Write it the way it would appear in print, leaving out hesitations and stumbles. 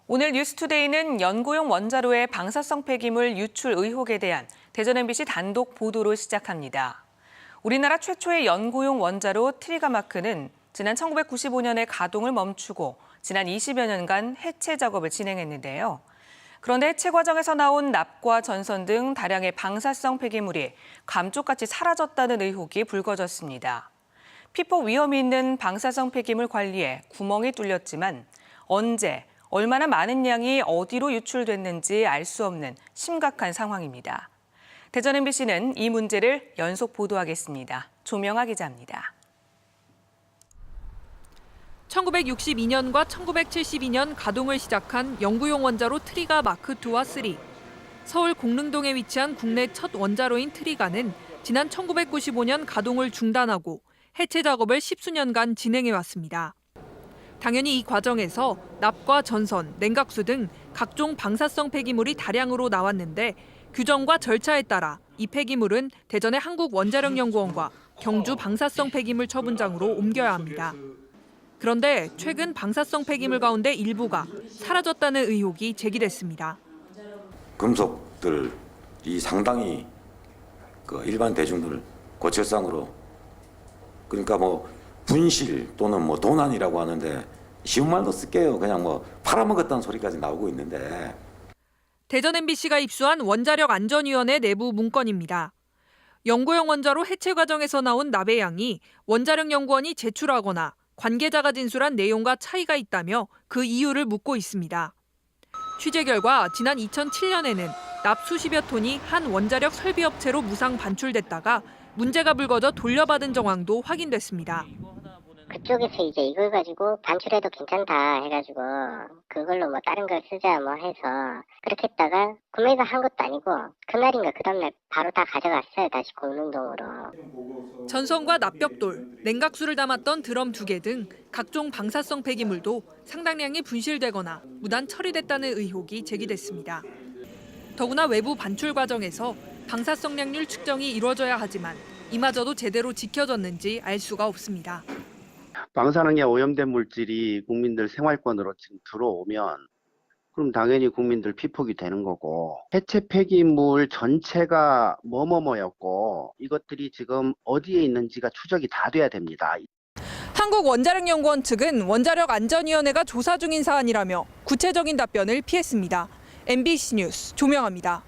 오늘 뉴스투데이는 연구용 원자로의 방사성 폐기물 유출 의혹에 대한 대전 MBC 단독 보도로 시작합니다. 우리나라 최초의 연구용 원자로 트리가마크는 지난 1995년에 가동을 멈추고 지난 20여 년간 해체 작업을 진행했는데요. 그런데 해체 과정에서 나온 납과 전선 등 다량의 방사성 폐기물이 감쪽같이 사라졌다는 의혹이 불거졌습니다. 피폭 위험이 있는 방사성 폐기물 관리에 구멍이 뚫렸지만 언제, 얼마나 많은 양이 어디로 유출됐는지 알 수 없는 심각한 상황입니다. 대전 MBC는 이 문제를 연속 보도하겠습니다. 조명아 기자입니다. 1962년과 1972년 가동을 시작한 연구용 원자로 트리가 마크2와 3. 서울 공릉동에 위치한 국내 첫 원자로인 트리가는 지난 1995년 가동을 중단하고 해체 작업을 십수년간 진행해왔습니다. 당연히 이 과정에서 납과 전선, 냉각수 등 각종 방사성 폐기물이 다량으로 나왔는데 규정과 절차에 따라 이 폐기물은 대전의 한국원자력연구원과 경주 방사성 폐기물 처분장으로 옮겨야 합니다. 그런데 최근 방사성 폐기물 가운데 일부가 사라졌다는 의혹이 제기됐습니다. 금속들이 상당히 일반 대중들 고철상으로 그러니까 분실 또는 도난이라고 하는데 쉬운 말도 쓸게요. 그냥 팔아먹었다는 소리까지 나오고 있는데. 대전 MBC가 입수한 원자력안전위원회 내부 문건입니다. 연구용 원자로 해체 과정에서 나온 납의 양이 원자력연구원이 제출하거나 관계자가 진술한 내용과 차이가 있다며 그 이유를 묻고 있습니다. 취재 결과 지난 2007년에는 납 수십여 톤이 한 원자력 설비업체로 무상 반출됐다가 문제가 불거져 돌려받은 정황도 확인됐습니다. 그쪽에서 이제 이걸 가지고 반출해도 괜찮다 해가지고 그걸로 다른 걸 쓰자 해서 그렇게 했다가 구매가 한 것도 아니고 그날인가 그 다음날 바로 다 가져갔어요. 다시 공릉동으로. 전선과 납벽돌, 냉각수를 담았던 드럼 2개 등 각종 방사성 폐기물도 상당량이 분실되거나 무단 처리됐다는 의혹이 제기됐습니다. 더구나 외부 반출 과정에서 방사성량률 측정이 이루어져야 하지만 이마저도 제대로 지켜졌는지 알 수가 없습니다. 방사능에 오염된 물질이 국민들 생활권으로 지금 들어오면 그럼 당연히 국민들 피폭이 되는 거고 해체 폐기물 전체가 뭐였고 이것들이 지금 어디에 있는지가 추적이 다 돼야 됩니다. 한국원자력연구원 측은 원자력안전위원회가 조사 중인 사안이라며 구체적인 답변을 피했습니다. MBC 뉴스 조명아입니다.